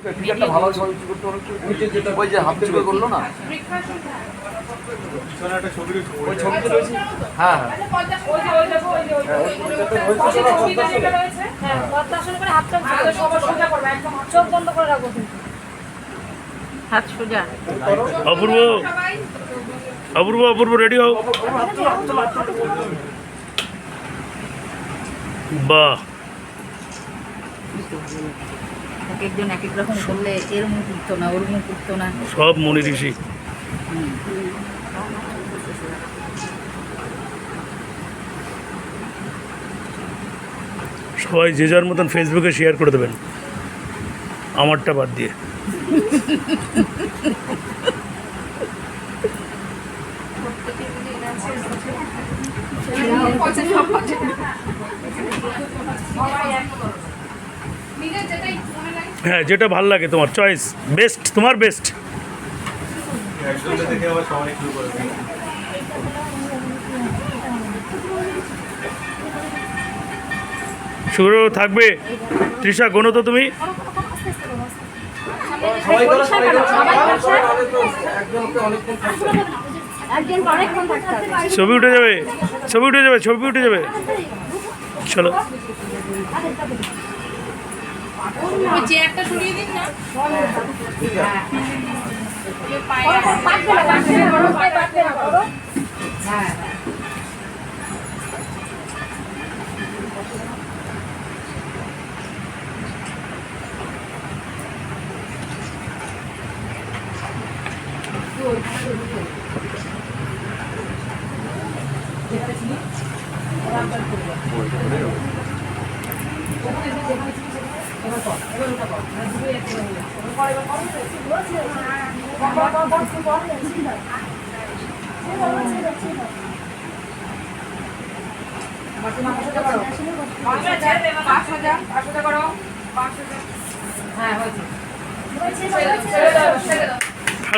টিকিটটা ভালো ছবি করতে হলো যেটা ওই যে হাফ ছবি করলো না ওই ছবিটা রয়েছে হ্যাঁ হাত সোজা। অপূর্ব অপূর্ব অপূর্ব রেডি হও। বাহ, এক একজন এক এক রকম করলে এর মুখ উঠতো না, ওর মুখ উঠতো না। সব মনি ঋষি। সবাই যে যার মতন ফেসবুকে শেয়ার করে দেবেন, আমারটা বাদ দিয়ে। হ্যাঁ, যেটা ভাল লাগে তোমার চয়েস, বেস্ট তোমার বেস্ট। শুরু থাকবে তৃষা, গোনো তো তুমি। ছবি উঠে যাবে, ছবি উঠে যাবে, ছবি উঠে যাবে। চলো চেয়ারটা সরিয়ে দিন না। হ্যাঁ